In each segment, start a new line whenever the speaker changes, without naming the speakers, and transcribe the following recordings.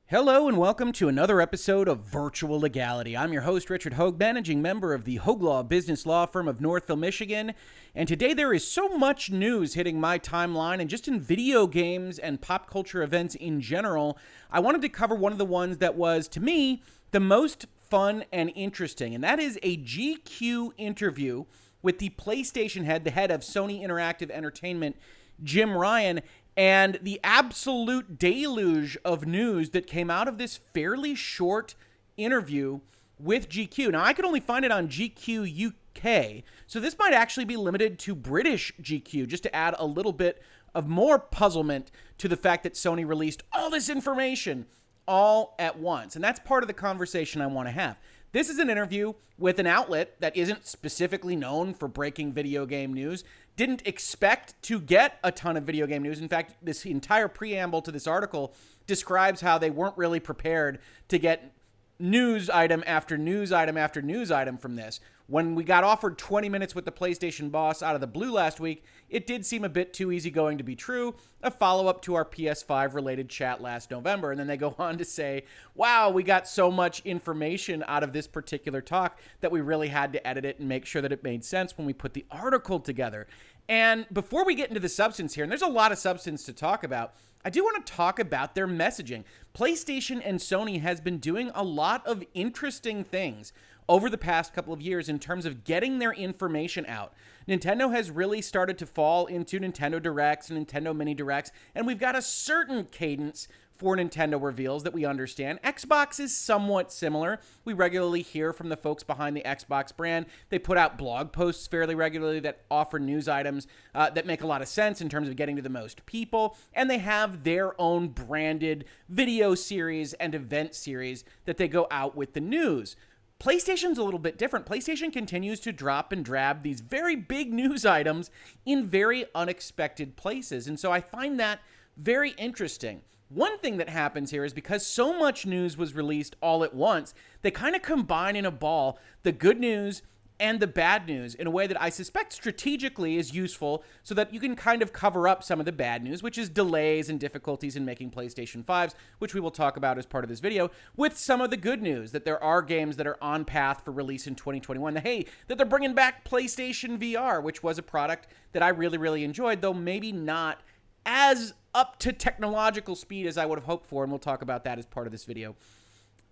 Hello and welcome to another episode of Virtual Legality. I'm your host, Richard Hoeg, managing member of the Hoeg Law business law firm of Northville, Michigan. And today there is so much news hitting my timeline and just in video games and pop culture events in general. I wanted to cover one of the ones that was, to me, the most fun and interesting. And that is a GQ interview with the PlayStation head, the head of Sony Interactive Entertainment, Jim Ryan, and the absolute deluge of news that came out of this fairly short interview with GQ. Now, I could only find it on GQ UK, so this might actually be limited to British GQ, just to add a little bit of more puzzlement to the fact that Sony released all this information all at once. And that's part of the conversation I want to have. This is an interview with an outlet that isn't specifically known for breaking video game news, didn't expect to get a ton of video game news. In fact, this entire preamble to this article describes how they weren't really prepared to get news item after news item after news item from this. When we got offered 20 minutes with the PlayStation boss out of the blue last week, it did seem a bit too easygoing to be true, a follow-up to our PS5 related chat last November. And then they go on to say, wow, we got so much information out of this particular talk that we really had to edit it and make sure that it made sense when we put the article together. And before we get into the substance here, and there's a lot of substance to talk about, I do want to talk about their messaging. PlayStation and Sony has been doing a lot of interesting things over the past couple of years in terms of getting their information out. Nintendo has really started to fall into Nintendo Directs and Nintendo Mini Directs, and we've got a certain cadence for Nintendo reveals that we understand. Xbox is somewhat similar. We regularly hear from the folks behind the Xbox brand. They put out blog posts fairly regularly that offer news items that make a lot of sense in terms of getting to the most people. And they have their own branded video series and event series that they go out with the news. PlayStation's a little bit different. PlayStation continues to drop and drab these very big news items in very unexpected places. And so I find that very interesting. One thing that happens here is because so much news was released all at once, they kind of combine in a ball the good news and the bad news in a way that I suspect strategically is useful so that you can kind of cover up some of the bad news, which is delays and difficulties in making PlayStation 5s, which we will talk about as part of this video, with some of the good news that there are games that are on path for release in 2021. That they're bringing back PlayStation VR, which was a product that I really, really enjoyed, though maybe not as up to technological speed as I would have hoped for, and we'll talk about that as part of this video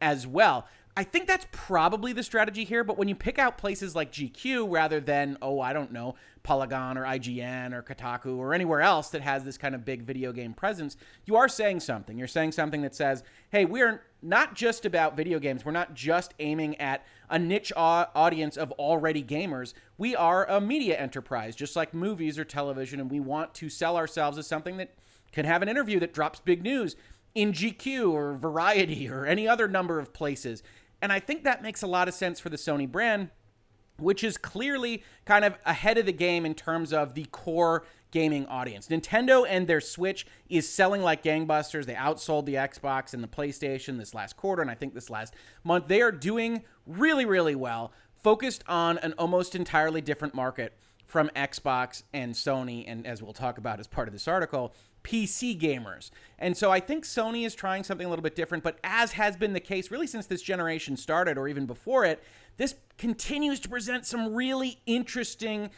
as well. I think that's probably the strategy here, but when you pick out places like GQ rather than, Polygon or IGN or Kotaku or anywhere else that has this kind of big video game presence, you are saying something. You're saying something that says, hey, we're not just about video games. We're not just aiming at a niche audience of already gamers. We are a media enterprise, just like movies or television, and we want to sell ourselves as something that can have an interview that drops big news in GQ or Variety or any other number of places. And I think that makes a lot of sense for the Sony brand, which is clearly kind of ahead of the game in terms of the core gaming audience. Nintendo and their Switch is selling like gangbusters. They outsold the Xbox and the PlayStation this last quarter, and I think this last month. They are doing really, really well, focused on an almost entirely different market from Xbox and Sony, and as we'll talk about as part of this article, PC gamers. And so I think Sony is trying something a little bit different, but as has been the case really since this generation started or even before it, this continues to present some really interesting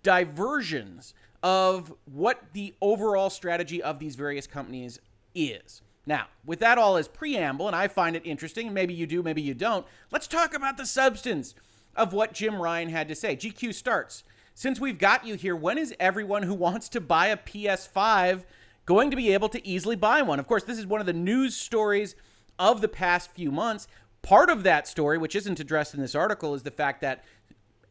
diversions of what the overall strategy of these various companies is. Now, with that all as preamble, and I find it interesting, and maybe you do, maybe you don't, let's talk about the substance of what Jim Ryan had to say. GQ starts, since we've got you here, when is everyone who wants to buy a PS5 going to be able to easily buy one? Of course, this is one of the news stories of the past few months. Part of that story, which isn't addressed in this article, is the fact that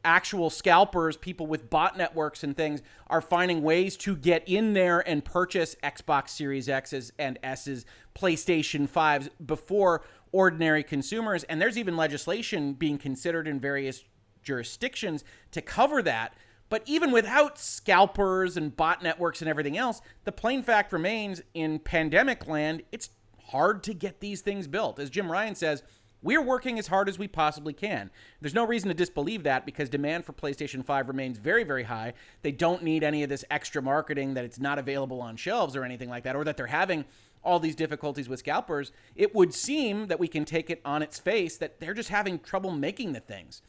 actual scalpers, people with bot networks and things, are finding ways to get in there and purchase Xbox Series X's and S's, PlayStation 5s before ordinary consumers. And there's even legislation being considered in various jurisdictions to cover that. But even without scalpers and bot networks and everything else, the plain fact remains in pandemic land, it's hard to get these things built. As Jim Ryan says, we're working as hard as we possibly can. There's no reason to disbelieve that because demand for PlayStation 5 remains very, very high. They don't need any of this extra marketing that it's not available on shelves or anything like that, or that they're having all these difficulties with scalpers, it would seem that we can take it on its face that they're just having trouble making the things.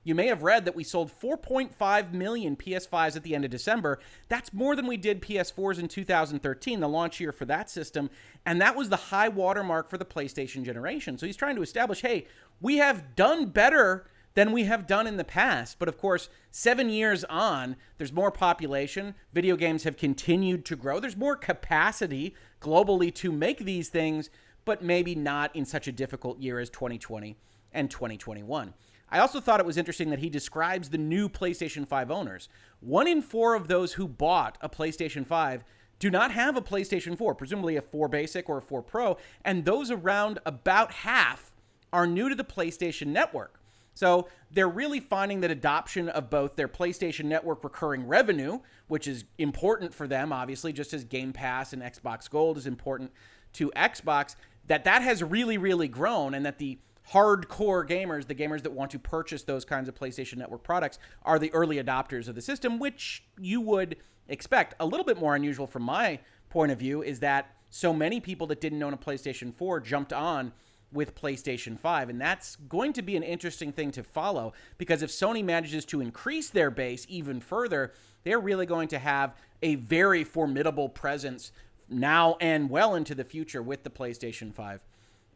You may have read that we sold 4.5 million PS5s at the end of December. That's more than we did PS4s in 2013, the launch year for that system. And that was the high watermark for the PlayStation generation. So he's trying to establish, hey, we have done better than we have done in the past. But of course, 7 years on, there's more population. Video games have continued to grow. There's more capacity globally to make these things, but maybe not in such a difficult year as 2020 and 2021. I also thought it was interesting that he describes the new PlayStation 5 owners. 1 in 4 of those who bought a PlayStation 5 do not have a PlayStation 4, presumably a 4 Basic or a 4 Pro, and those around about half are new to the PlayStation Network. So they're really finding that adoption of both their PlayStation Network recurring revenue, which is important for them, obviously, just as Game Pass and Xbox Gold is important to Xbox, that has really, really grown, and that the hardcore gamers, the gamers that want to purchase those kinds of PlayStation Network products, are the early adopters of the system, which you would expect. A little bit more unusual from my point of view is that so many people that didn't own a PlayStation 4 jumped on with PlayStation 5, and that's going to be an interesting thing to follow, because if Sony manages to increase their base even further, they're really going to have a very formidable presence now and well into the future with the PlayStation 5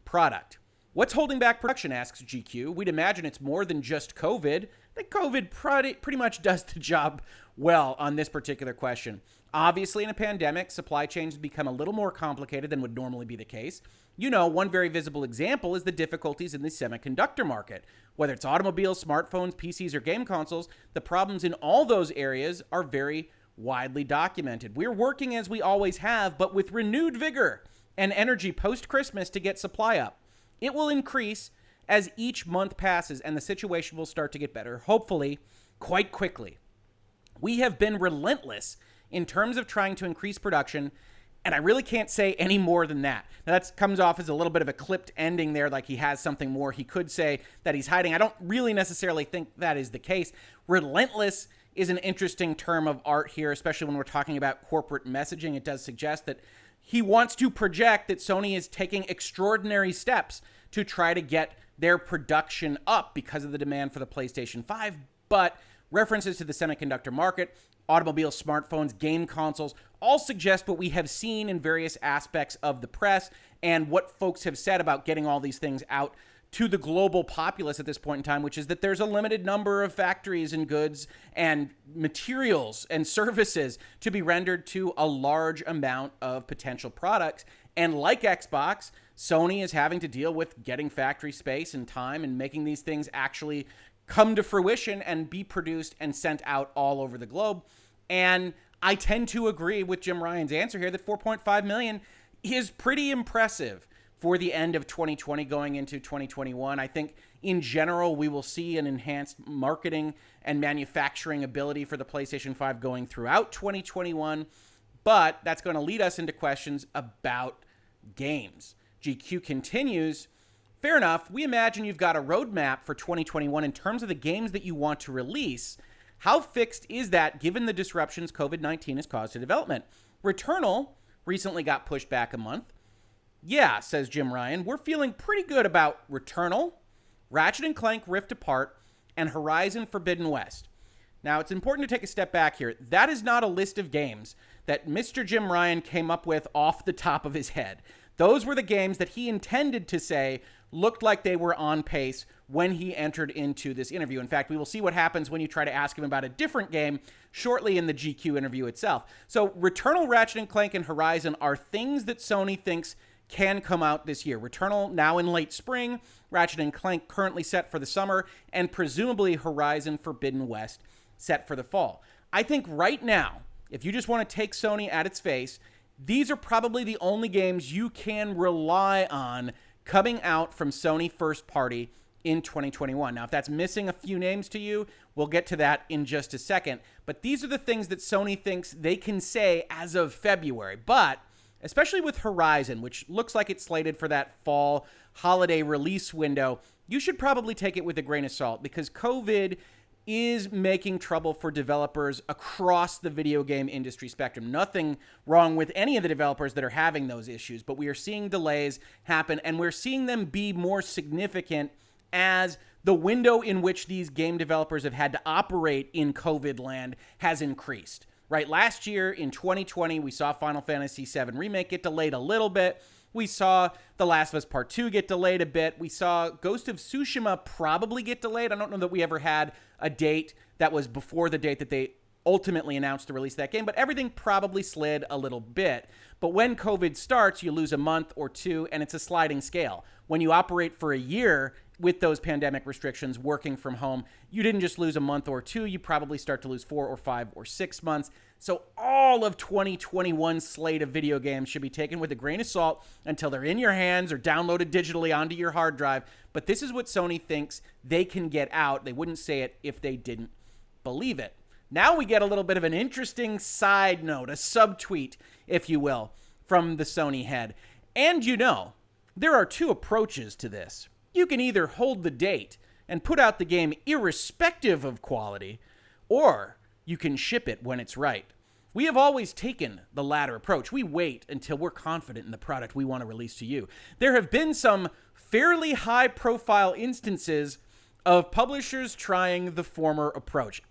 product. What's holding back production, asks GQ. We'd imagine it's more than just COVID. I think COVID pretty much does the job well on this particular question. Obviously, in a pandemic, supply chains become a little more complicated than would normally be the case. You know, one very visible example is the difficulties in the semiconductor market. Whether it's automobiles, smartphones, PCs, or game consoles, the problems in all those areas are very widely documented. We're working as we always have, but with renewed vigor and energy post-Christmas to get supply up. It will increase as each month passes, and the situation will start to get better, hopefully quite quickly. We have been relentless in terms of trying to increase production, and I really can't say any more than that. Now, that comes off as a little bit of a clipped ending there, like he has something more he could say that he's hiding. I don't really necessarily think that is the case. Relentless is an interesting term of art here, especially when we're talking about corporate messaging. It does suggest that he wants to project that Sony is taking extraordinary steps to try to get their production up because of the demand for the PlayStation 5, but references to the semiconductor market, automobiles, smartphones, game consoles, all suggest what we have seen in various aspects of the press and what folks have said about getting all these things out to the global populace at this point in time, which is that there's a limited number of factories and goods and materials and services to be rendered to a large amount of potential products. And like Xbox, Sony is having to deal with getting factory space and time and making these things actually come to fruition and be produced and sent out all over the globe. And I tend to agree with Jim Ryan's answer here that 4.5 million is pretty impressive for the end of 2020 going into 2021. I think in general, we will see an enhanced marketing and manufacturing ability for the PlayStation 5 going throughout 2021, but that's going to lead us into questions about games. GQ continues, fair enough, we imagine you've got a roadmap for 2021 in terms of the games that you want to release. How fixed is that given the disruptions COVID-19 has caused to development? Returnal recently got pushed back a month. Yeah, says Jim Ryan, we're feeling pretty good about Returnal, Ratchet & Clank Rift Apart, and Horizon Forbidden West. Now, it's important to take a step back here. That is not a list of games that Mr. Jim Ryan came up with off the top of his head. Those were the games that he intended to say looked like they were on pace when he entered into this interview. In fact, we will see what happens when you try to ask him about a different game shortly in the GQ interview itself. So Returnal, Ratchet & Clank, and Horizon are things that Sony thinks can come out this year. Returnal now in late spring, Ratchet & Clank currently set for the summer, and presumably Horizon Forbidden West set for the fall. I think right now, if you just want to take Sony at its face, these are probably the only games you can rely on coming out from Sony first party in 2021. Now, if that's missing a few names to you, we'll get to that in just a second. But these are the things that Sony thinks they can say as of February. But especially with Horizon, which looks like it's slated for that fall holiday release window, you should probably take it with a grain of salt, because COVID is making trouble for developers across the video game industry spectrum. Nothing wrong with any of the developers that are having those issues, but we are seeing delays happen, and we're seeing them be more significant as the window in which these game developers have had to operate in COVID land has increased. Right, last year in 2020, we saw Final Fantasy VII Remake get delayed a little bit. We saw The Last of Us Part 2 get delayed a bit. We saw Ghost of Tsushima probably get delayed. I don't know that we ever had a date that was before the date that they ultimately announced the release of that game, but everything probably slid a little bit. But when COVID starts, you lose a month or two, and it's a sliding scale. When you operate for a year with those pandemic restrictions, working from home, you didn't just lose a month or two, you probably start to lose 4 or 5 or 6 months. So all of 2021 slate of video games should be taken with a grain of salt until they're in your hands or downloaded digitally onto your hard drive. But this is what Sony thinks they can get out. They wouldn't say it if they didn't believe it. Now we get a little bit of an interesting side note, a subtweet, if you will, from the Sony head. And there are two approaches to this. You can either hold the date and put out the game irrespective of quality, or you can ship it when it's right. We have always taken the latter approach. We wait until we're confident in the product we want to release to you. There have been some fairly high-profile instances of publishers trying the former approach.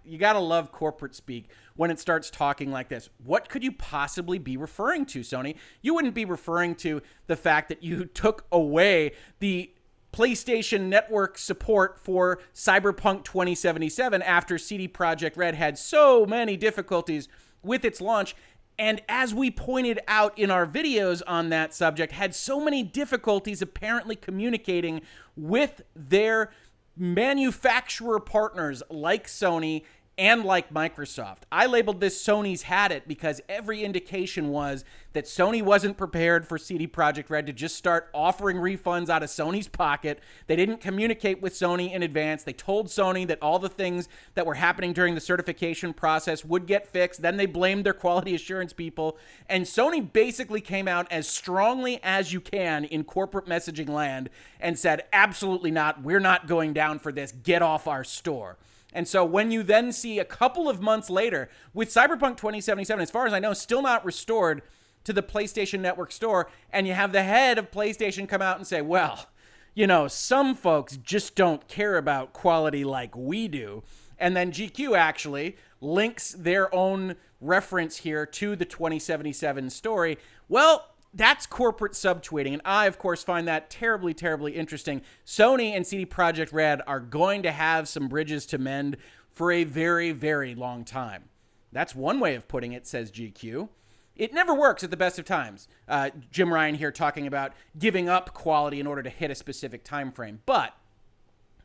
You gotta love corporate speak when it starts talking like this. What could you possibly be referring to, Sony? You wouldn't be referring to the fact that you took away the PlayStation Network support for Cyberpunk 2077 after CD Projekt Red had so many difficulties with its launch, and as we pointed out in our videos on that subject, had so many difficulties apparently communicating with their manufacturer partners like Sony and like Microsoft. I labeled this Sony's had it because every indication was that Sony wasn't prepared for CD Projekt Red to just start offering refunds out of Sony's pocket. They didn't communicate with Sony in advance. They told Sony that all the things that were happening during the certification process would get fixed. Then they blamed their quality assurance people. And Sony basically came out as strongly as you can in corporate messaging land and said, absolutely not. We're not going down for this. Get off our store. And so when you then see a couple of months later with Cyberpunk 2077, as far as I know, still not restored to the PlayStation Network store, and you have the head of PlayStation come out and say, well, some folks just don't care about quality like we do. And then GQ actually links their own reference here to the 2077 story. Well, that's corporate subtweeting, and I, of course, find that terribly, terribly interesting. Sony and CD Projekt Red are going to have some bridges to mend for a very, very long time. That's one way of putting it, says GQ. It never works at the best of times. Jim Ryan here talking about giving up quality in order to hit a specific time frame. But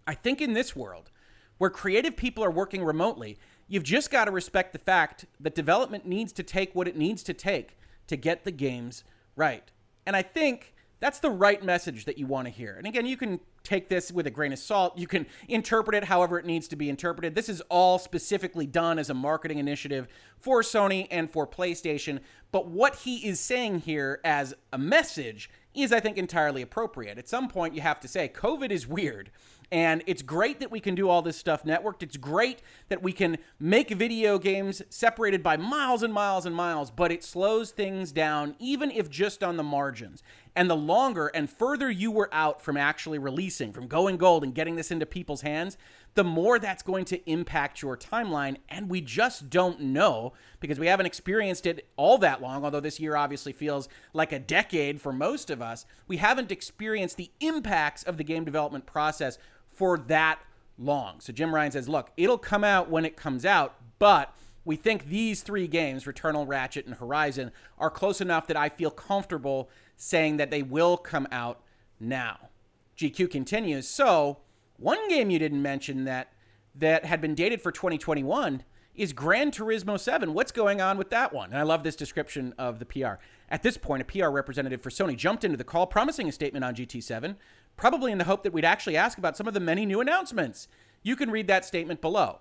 I think in this world, where creative people are working remotely, you've just got to respect the fact that development needs to take what it needs to take to get the games right. And I think that's the right message that you want to hear. And again, you can take this with a grain of salt. You can interpret it however it needs to be interpreted. This is all specifically done as a marketing initiative for Sony and for PlayStation. But what he is saying here as a message is, I think, entirely appropriate. At some point, you have to say, COVID is weird. And it's great that we can do all this stuff networked. It's great that we can make video games separated by miles and miles and miles, but it slows things down, even if just on the margins. And the longer and further you were out from actually releasing, from going gold and getting this into people's hands, the more that's going to impact your timeline. And we just don't know because we haven't experienced it all that long, although this year obviously feels like a decade for most of us. We haven't experienced the impacts of the game development process for that long. So Jim Ryan says, look, it'll come out when it comes out, but we think these three games, Returnal, Ratchet, and Horizon, are close enough that I feel comfortable saying that they will come out now. GQ continues, so one game you didn't mention that had been dated for 2021 is Gran Turismo 7. What's going on with that one? And I love this description of the PR. At this point, a PR representative for Sony jumped into the call promising a statement on GT7, probably in the hope that we'd actually ask about some of the many new announcements. You can read that statement below.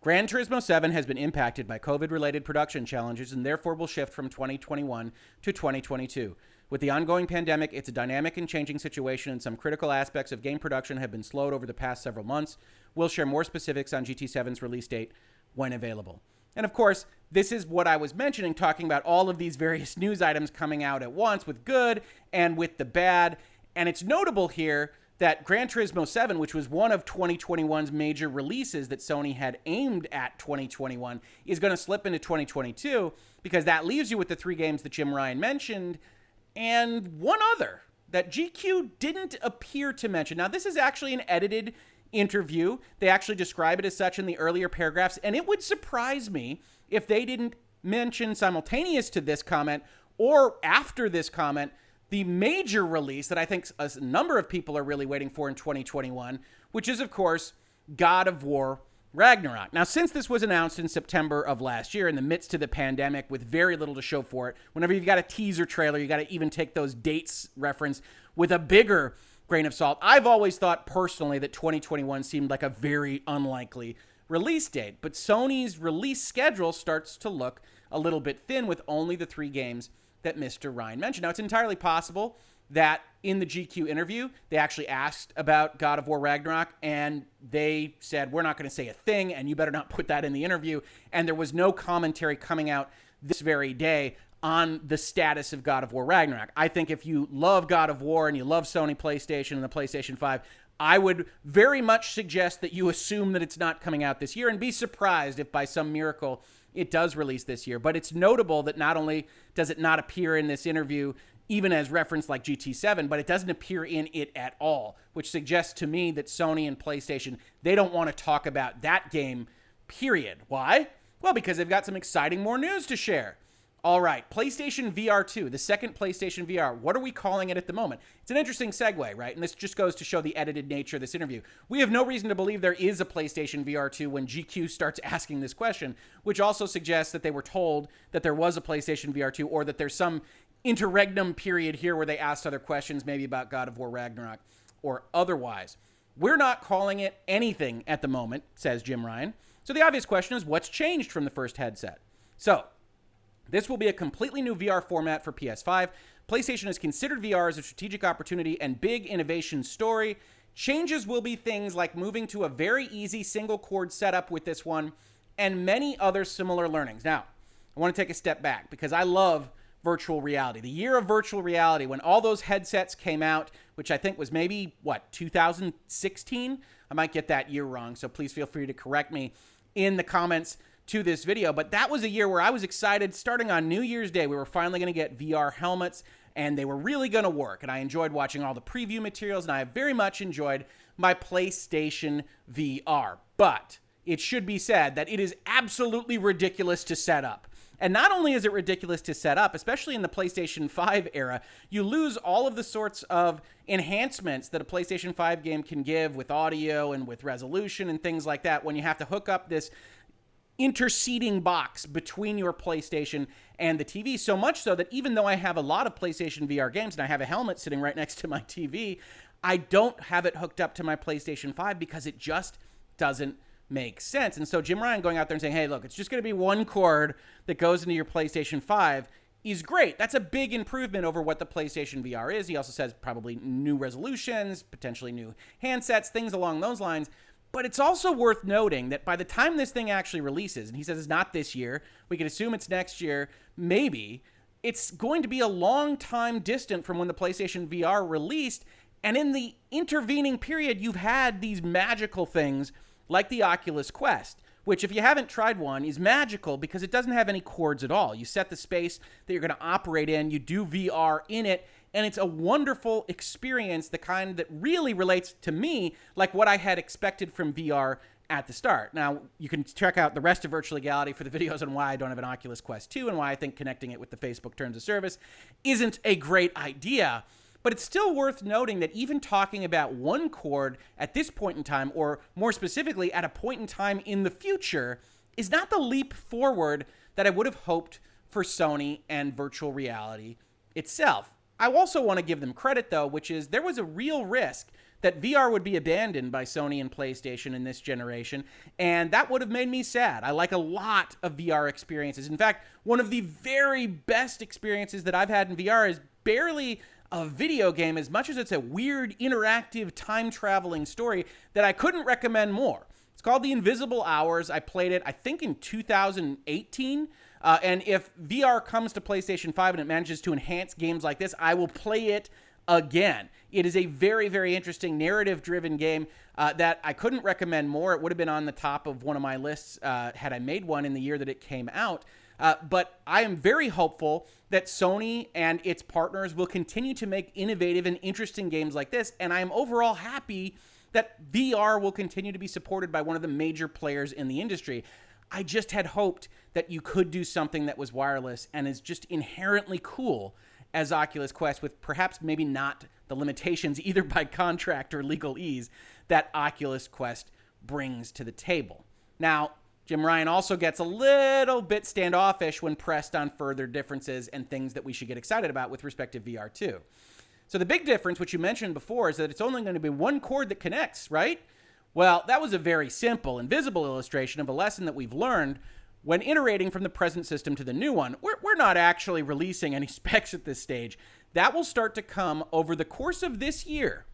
Gran Turismo 7 has been impacted by COVID-related production challenges and therefore will shift from 2021 to 2022. With the ongoing pandemic, it's a dynamic and changing situation, and some critical aspects of game production have been slowed over the past several months. We'll share more specifics on GT7's release date when available. And of course, this is what I was mentioning, talking about all of these various news items coming out at once with good and with the bad. And it's notable here that Gran Turismo 7, which was one of 2021's major releases that Sony had aimed at 2021, is going to slip into 2022 because that leaves you with the 3 games that Jim Ryan mentioned and one other that GQ didn't appear to mention. Now, this is actually an edited interview. They actually describe it as such in the earlier paragraphs, and it would surprise me if they didn't mention simultaneous to this comment or after this comment the major release that I think a number of people are really waiting for in 2021, which is, of course, God of War Ragnarok. Now, since this was announced in September of last year in the midst of the pandemic with very little to show for it, whenever you've got a teaser trailer, you got to even take those dates reference with a bigger grain of salt. I've always thought personally that 2021 seemed like a very unlikely release date, but Sony's release schedule starts to look a little bit thin with only the 3 games that Mr. Ryan mentioned. Now, it's entirely possible that in the GQ interview, they actually asked about God of War Ragnarok, and they said, we're not going to say a thing, and you better not put that in the interview. And there was no commentary coming out this very day on the status of God of War Ragnarok. I think if you love God of War and you love Sony PlayStation and the PlayStation 5, I would very much suggest that you assume that it's not coming out this year and be surprised if by some miracle it does release this year. But it's notable that not only does it not appear in this interview, even as referenced like GT7, but it doesn't appear in it at all, which suggests to me that Sony and PlayStation, they don't want to talk about that game, period. Why? Well, because they've got some exciting more news to share. All right, PlayStation VR2, the second PlayStation VR. What are we calling it at the moment? It's an interesting segue, right? And this just goes to show the edited nature of this interview. We have no reason to believe there is a PlayStation VR2 when GQ starts asking this question, which also suggests that they were told that there was a PlayStation VR2 or that there's some interregnum period here where they asked other questions, maybe about God of War Ragnarok or otherwise. We're not calling it anything at the moment, says Jim Ryan. So the obvious question is, what's changed from the first headset? So this will be a completely new VR format for PS5. PlayStation has considered VR as a strategic opportunity and big innovation story. Changes will be things like moving to a very easy single cord setup with this one and many other similar learnings. Now, I want to take a step back because I love virtual reality. The year of virtual reality, when all those headsets came out, which I think was maybe, 2016? I might get that year wrong, so please feel free to correct me in the comments to this video. But that was a year where I was excited. Starting on New Year's Day, we were finally going to get VR helmets, and they were really going to work. And I enjoyed watching all the preview materials, and I have very much enjoyed my PlayStation VR. But it should be said that it is absolutely ridiculous to set up. And not only is it ridiculous to set up, especially in the PlayStation 5 era, you lose all of the sorts of enhancements that a PlayStation 5 game can give with audio and with resolution and things like that when you have to hook up this interseating box between your PlayStation and the TV. So much so that even though I have a lot of PlayStation VR games and I have a helmet sitting right next to my TV, I don't have it hooked up to my PlayStation 5 because it just doesn't make sense. And so Jim Ryan going out there and saying, hey, look, it's just going to be one cord that goes into your PlayStation 5 is great. That's a big improvement over what the PlayStation VR is. He also says probably new resolutions, potentially new handsets, things along those lines. But it's also worth noting that by the time this thing actually releases, and he says it's not this year, we can assume it's next year, maybe, it's going to be a long time distant from when the PlayStation VR released. And in the intervening period, you've had these magical things like the Oculus Quest, which if you haven't tried one is magical because it doesn't have any cords at all. You set the space that you're going to operate in, you do VR in it, and it's a wonderful experience, the kind that really relates to me like what I had expected from VR at the start. Now, you can check out the rest of Virtual Legality for the videos on why I don't have an Oculus Quest 2 and why I think connecting it with the Facebook Terms of Service isn't a great idea. But it's still worth noting that even talking about one cord at this point in time, or more specifically at a point in time in the future, is not the leap forward that I would have hoped for Sony and virtual reality itself. I also want to give them credit, though, which is there was a real risk that VR would be abandoned by Sony and PlayStation in this generation, and that would have made me sad. I like a lot of VR experiences. In fact, one of the very best experiences that I've had in VR is barely a video game as much as it's a weird, interactive, time-traveling story that I couldn't recommend more. It's called The Invisible Hours. I played it, I think, in 2018. And if VR comes to PlayStation 5 and it manages to enhance games like this, I will play it again. It is a very, very interesting narrative-driven game that I couldn't recommend more. It would have been on the top of one of my lists had I made one in the year that it came out. But I am very hopeful that Sony and its partners will continue to make innovative and interesting games like this. And I am overall happy that VR will continue to be supported by one of the major players in the industry. I just had hoped that you could do something that was wireless and is just inherently cool as Oculus Quest, with perhaps maybe not the limitations either by contract or legalese that Oculus Quest brings to the table. Now, Jim Ryan also gets a little bit standoffish when pressed on further differences and things that we should get excited about with respect to VR2. So the big difference, which you mentioned before, is that it's only going to be one cord that connects, right? Well, that was a very simple and visible illustration of a lesson that we've learned when iterating from the present system to the new one. We're not actually releasing any specs at this stage. That will start to come over the course of this year,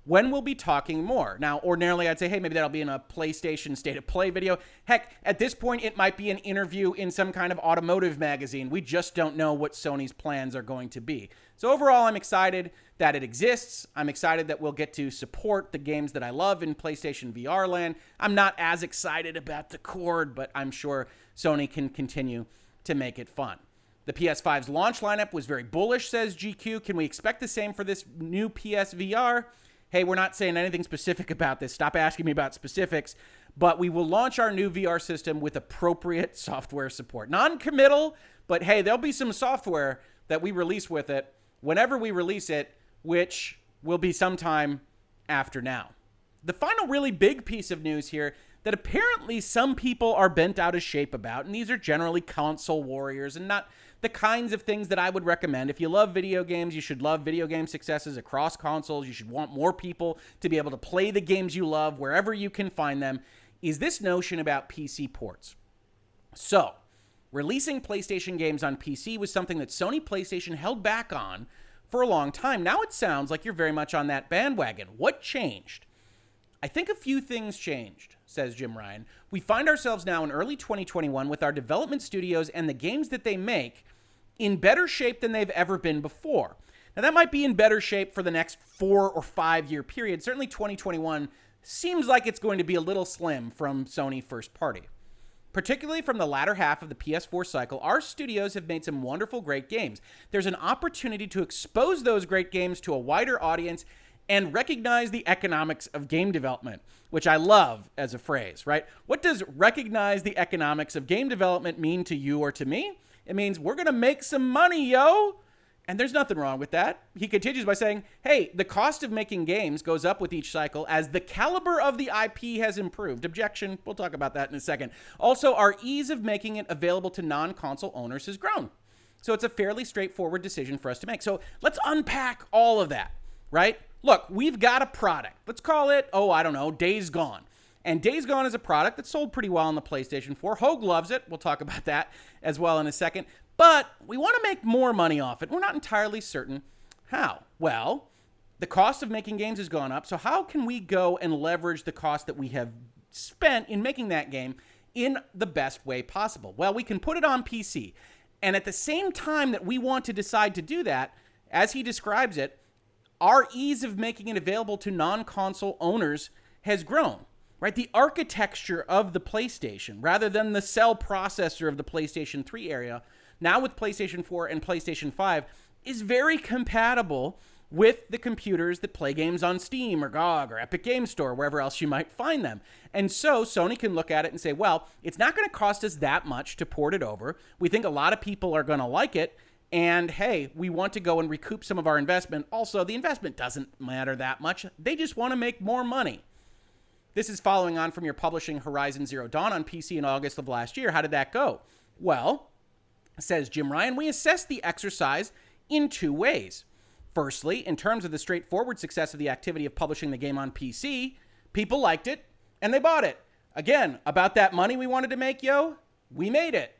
when we'll be talking more. Now, ordinarily, I'd say, hey, maybe that'll be in a PlayStation State of Play video. Heck, at this point, it might be an interview in some kind of automotive magazine. We just don't know what Sony's plans are going to be. So overall, I'm excited that it exists. I'm excited that we'll get to support the games that I love in PlayStation VR land. I'm not as excited about the cord, but I'm sure Sony can continue to make it fun. The PS5's launch lineup was very bullish, says GQ. Can we expect the same for this new PSVR? Hey, we're not saying anything specific about this. Stop asking me about specifics. But we will launch our new VR system with appropriate software support. Non-committal, but hey, there'll be some software that we release with it whenever we release it, which will be sometime after now. The final really big piece of news here that apparently some people are bent out of shape about, and these are generally console warriors and not the kinds of things that I would recommend. If you love video games, you should love video game successes across consoles. You should want more people to be able to play the games you love wherever you can find them, is this notion about PC ports. So, releasing PlayStation games on PC was something that Sony PlayStation held back on for a long time. Now it sounds like you're very much on that bandwagon. What changed? I think a few things changed, says Jim Ryan. We find ourselves now in early 2021 with our development studios and the games that they make in better shape than they've ever been before. Now, that might be in better shape for the next 4 or 5 year period. Certainly 2021 seems like it's going to be a little slim from Sony first party. Particularly from the latter half of the PS4 cycle, our studios have made some wonderful, great games. There's an opportunity to expose those great games to a wider audience and recognize the economics of game development, which I love as a phrase, right? What does recognize the economics of game development mean to you or to me? It means we're going to make some money, yo! And there's nothing wrong with that. He continues by saying, hey, the cost of making games goes up with each cycle as the caliber of the IP has improved. Objection. We'll talk about that in a second. Also, our ease of making it available to non-console owners has grown. So it's a fairly straightforward decision for us to make. So let's unpack all of that, right? Look, we've got a product. Let's call it, Days Gone. And Days Gone is a product that sold pretty well on the PlayStation 4. Hoeg loves it. We'll talk about that as well in a second. But we want to make more money off it. We're not entirely certain how. Well, the cost of making games has gone up. So how can we go and leverage the cost that we have spent in making that game in the best way possible? Well, we can put it on PC. And at the same time that we want to decide to do that, as he describes it, our ease of making it available to non-console owners has grown. Right? The architecture of the PlayStation, rather than the cell processor of the PlayStation 3 area, now with PlayStation 4 and PlayStation 5, is very compatible with the computers that play games on Steam or GOG or Epic Game Store, wherever else you might find them. And so Sony can look at it and say, well, it's not going to cost us that much to port it over. We think a lot of people are going to like it. And hey, we want to go and recoup some of our investment. Also, the investment doesn't matter that much. They just want to make more money. This is following on from your publishing Horizon Zero Dawn on PC in August of last year. How did that go? Well, says Jim Ryan, we assessed the exercise in 2 ways. Firstly, in terms of the straightforward success of the activity of publishing the game on PC, people liked it and they bought it. Again, about that money we wanted to make, we made it.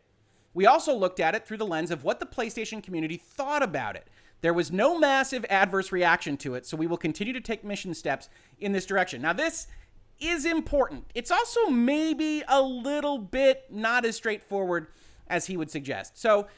We also looked at it through the lens of what the PlayStation community thought about it. There was no massive adverse reaction to it, so we will continue to take mission steps in this direction. Now, this is important. It's also maybe a little bit not as straightforward as he would suggest. So,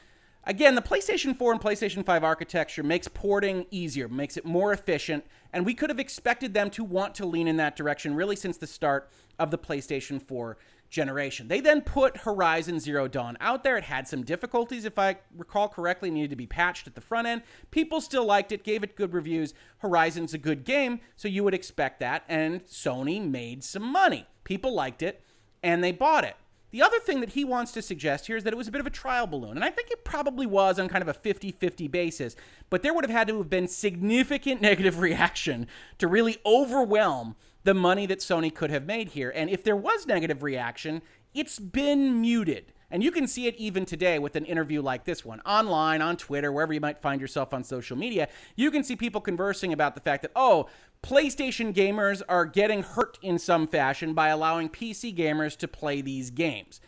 again, the PlayStation 4 and PlayStation 5 architecture makes porting easier, makes it more efficient, and we could have expected them to want to lean in that direction really since the start of the PlayStation 4 generation. They then put Horizon Zero Dawn out there. It had some difficulties, if I recall correctly, needed to be patched at the front end. People still liked it, gave it good reviews. Horizon's a good game, so you would expect that, and Sony made some money. People liked it, and they bought it. The other thing that he wants to suggest here is that it was a bit of a trial balloon, and I think it probably was on kind of a 50-50 basis, but there would have had to have been significant negative reaction to really overwhelm the money that Sony could have made here. And if there was negative reaction, it's been muted. And you can see it even today with an interview like this one. Online, on Twitter, wherever you might find yourself on social media, you can see people conversing about the fact that, PlayStation gamers are getting hurt in some fashion by allowing PC gamers to play these games.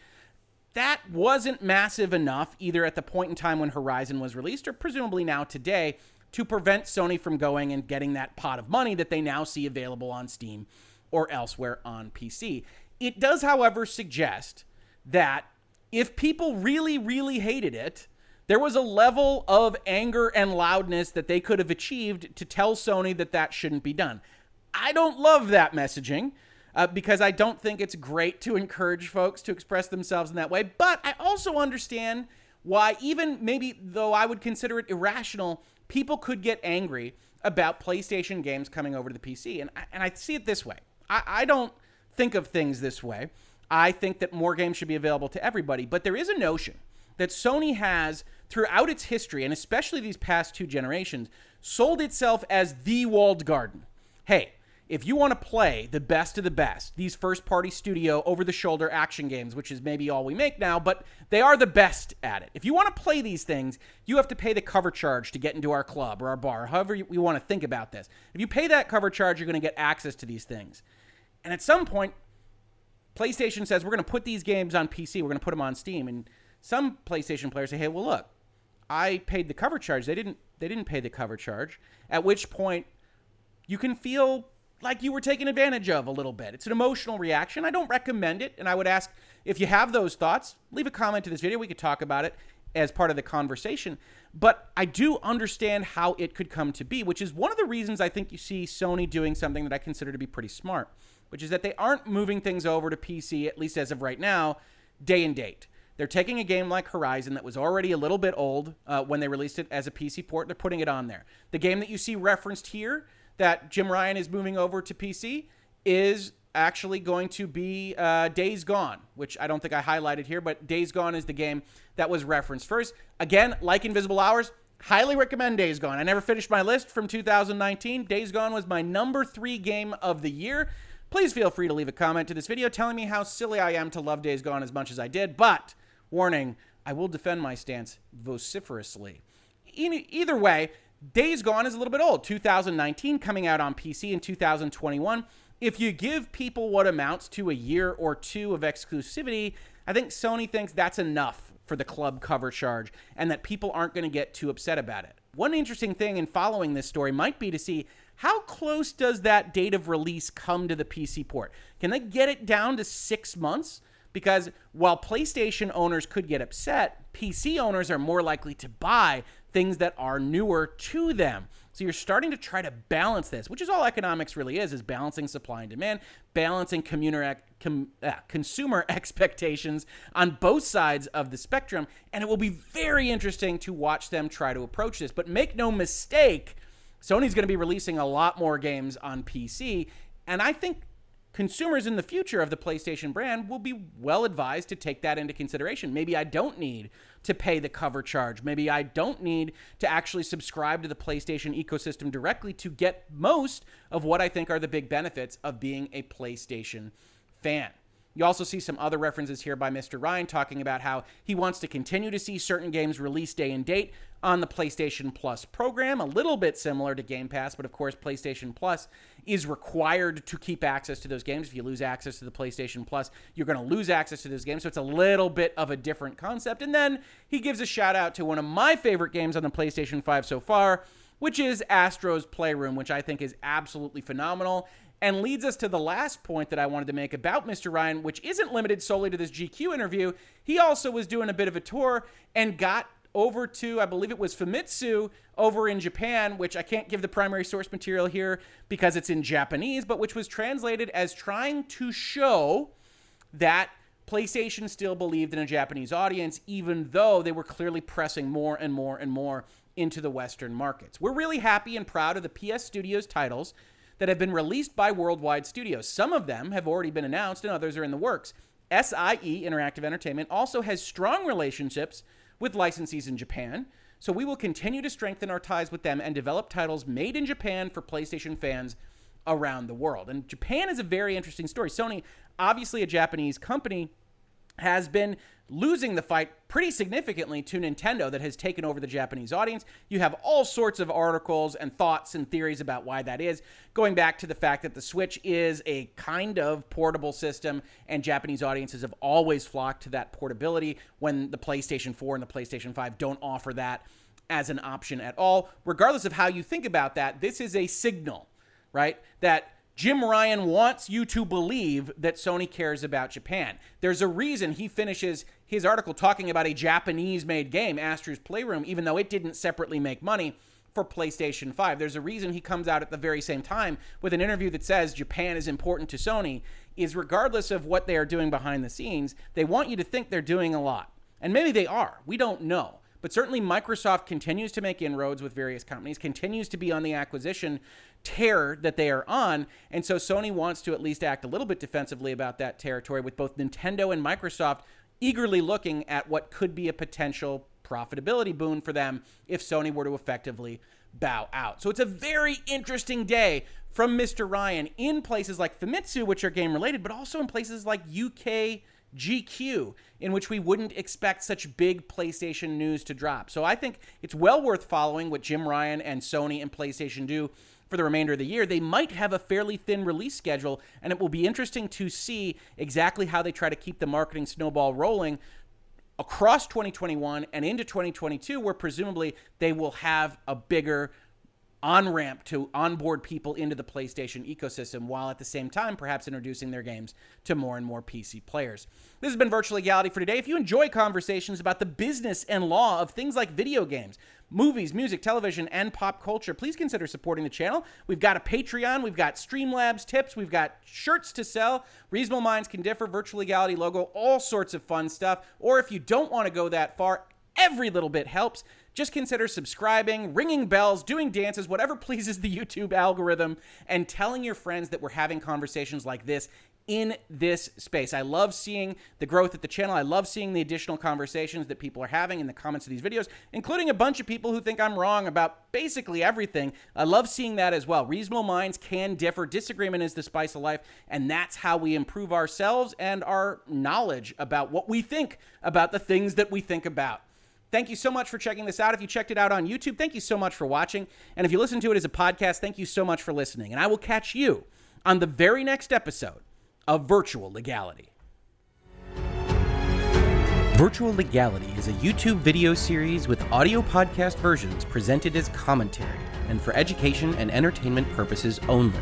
That wasn't massive enough, either at the point in time when Horizon was released or presumably now today, to prevent Sony from going and getting that pot of money that they now see available on Steam or elsewhere on PC. It does, however, suggest that if people really, really hated it, there was a level of anger and loudness that they could have achieved to tell Sony that that shouldn't be done. I don't love that messaging because I don't think it's great to encourage folks to express themselves in that way, but I also understand why, even maybe though I would consider it irrational, people could get angry about PlayStation games coming over to the PC. And I see it this way. I don't think of things this way. I think that more games should be available to everybody. But there is a notion that Sony has, throughout its history, and especially these past two generations, sold itself as the walled garden. Hey, if you want to play the best of the best, these first-party studio, over-the-shoulder action games, which is maybe all we make now, but they are the best at it. If you want to play these things, you have to pay the cover charge to get into our club or our bar, however you want to think about this. If you pay that cover charge, you're going to get access to these things. And at some point, PlayStation says, we're going to put these games on PC, we're going to put them on Steam, and some PlayStation players say, hey, well, look, I paid the cover charge. They didn't pay the cover charge, at which point you can feel like you were taken advantage of a little bit. It's an emotional reaction. I don't recommend it, and I would ask if you have those thoughts, leave a comment to this video. We could talk about it as part of the conversation, but I do understand how it could come to be, which is one of the reasons I think you see Sony doing something that I consider to be pretty smart, which is that they aren't moving things over to PC, at least as of right now, day and date. They're taking a game like Horizon that was already a little bit old when they released it as a PC port. They're putting it on there. The game that you see referenced here that Jim Ryan is moving over to PC is actually going to be Days Gone, which I don't think I highlighted here, but Days Gone is the game that was referenced first. Again, like Invisible Hours, highly recommend Days Gone. I never finished my list from 2019. Days Gone was my number 3 game of the year. Please feel free to leave a comment to this video telling me how silly I am to love Days Gone as much as I did, but warning, I will defend my stance vociferously. Either way, Days Gone is a little bit old. 2019, coming out on PC in 2021. If you give people what amounts to a year or two of exclusivity, I think Sony thinks that's enough for the club cover charge and that people aren't going to get too upset about it. One interesting thing in following this story might be to see how close does that date of release come to the PC port. Can they get it down to 6 months? Because while PlayStation owners could get upset, PC owners are more likely to buy things that are newer to them. So you're starting to try to balance this, which is all economics really is balancing supply and demand, balancing consumer expectations on both sides of the spectrum. And it will be very interesting to watch them try to approach this. But make no mistake, Sony's going to be releasing a lot more games on PC. And I think consumers in the future of the PlayStation brand will be well advised to take that into consideration. Maybe I don't need to pay the cover charge. Maybe I don't need to actually subscribe to the PlayStation ecosystem directly to get most of what I think are the big benefits of being a PlayStation fan. You also see some other references here by Mr. Ryan talking about how he wants to continue to see certain games release day and date on the PlayStation Plus program, a little bit similar to Game Pass, but of course PlayStation Plus is required to keep access to those games. If you lose access to the PlayStation Plus, you're going to lose access to those games, so it's a little bit of a different concept. And then he gives a shout out to one of my favorite games on the PlayStation 5 so far, which is Astro's Playroom, which I think is absolutely phenomenal. And leads us to the last point that I wanted to make about Mr. Ryan, which isn't limited solely to this GQ interview. He also was doing a bit of a tour and got over to, I believe it was Famitsu over in Japan, which I can't give the primary source material here because it's in Japanese, but which was translated as trying to show that PlayStation still believed in a Japanese audience, even though they were clearly pressing more and more and more into the Western markets. We're really happy and proud of the PS Studios titles that have been released by worldwide studios. Some of them have already been announced and others are in the works. SIE, Interactive Entertainment, also has strong relationships with licensees in Japan, so we will continue to strengthen our ties with them and develop titles made in Japan for PlayStation fans around the world. And Japan is a very interesting story. Sony, obviously a Japanese company, has been losing the fight pretty significantly to Nintendo that has taken over the Japanese audience. You have all sorts of articles and thoughts and theories about why that is, going back to the fact that the Switch is a kind of portable system and Japanese audiences have always flocked to that portability when the PlayStation 4 and the PlayStation 5 don't offer that as an option at all. Regardless of how you think about that, this is a signal, right, that Jim Ryan wants you to believe that Sony cares about Japan. There's a reason he finishes his article talking about a Japanese-made game, Astro's Playroom, even though it didn't separately make money for PlayStation 5. There's a reason he comes out at the very same time with an interview that says Japan is important to Sony, is regardless of what they are doing behind the scenes, they want you to think they're doing a lot. And maybe they are. We don't know. But certainly Microsoft continues to make inroads with various companies, continues to be on the acquisition tear that they are on, and so Sony wants to at least act a little bit defensively about that territory, with both Nintendo and Microsoft eagerly looking at what could be a potential profitability boon for them if Sony were to effectively bow out. So it's a very interesting day from Mr. Ryan in places like Famitsu, which are game-related, but also in places like UK GQ, in which we wouldn't expect such big PlayStation news to drop. So I think it's well worth following what Jim Ryan and Sony and PlayStation do for the remainder of the year. They might have a fairly thin release schedule, and it will be interesting to see exactly how they try to keep the marketing snowball rolling across 2021 and into 2022, where presumably they will have a bigger on-ramp to onboard people into the PlayStation ecosystem, while at the same time perhaps introducing their games to more and more PC players. This has been Virtual Legality for today. If you enjoy conversations about the business and law of things like video games, movies, music, television, and pop culture, please consider supporting the channel. We've got a Patreon, we've got Streamlabs tips, we've got shirts to sell, Reasonable Minds Can Differ, Virtual Legality logo, all sorts of fun stuff. Or if you don't want to go that far, every little bit helps. Just consider subscribing, ringing bells, doing dances, whatever pleases the YouTube algorithm, and telling your friends that we're having conversations like this in this space. I love seeing the growth at the channel. I love seeing the additional conversations that people are having in the comments of these videos, including a bunch of people who think I'm wrong about basically everything. I love seeing that as well. Reasonable minds can differ. Disagreement is the spice of life, and that's how we improve ourselves and our knowledge about what we think about the things that we think about. Thank you so much for checking this out. If you checked it out on YouTube, thank you so much for watching. And if you listen to it as a podcast, thank you so much for listening. And I will catch you on the very next episode of Virtual Legality. Virtual Legality is a YouTube video series with audio podcast versions presented as commentary and for education and entertainment purposes only.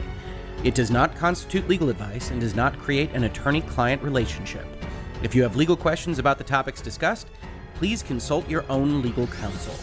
It does not constitute legal advice and does not create an attorney-client relationship. If you have legal questions about the topics discussed, please consult your own legal counsel.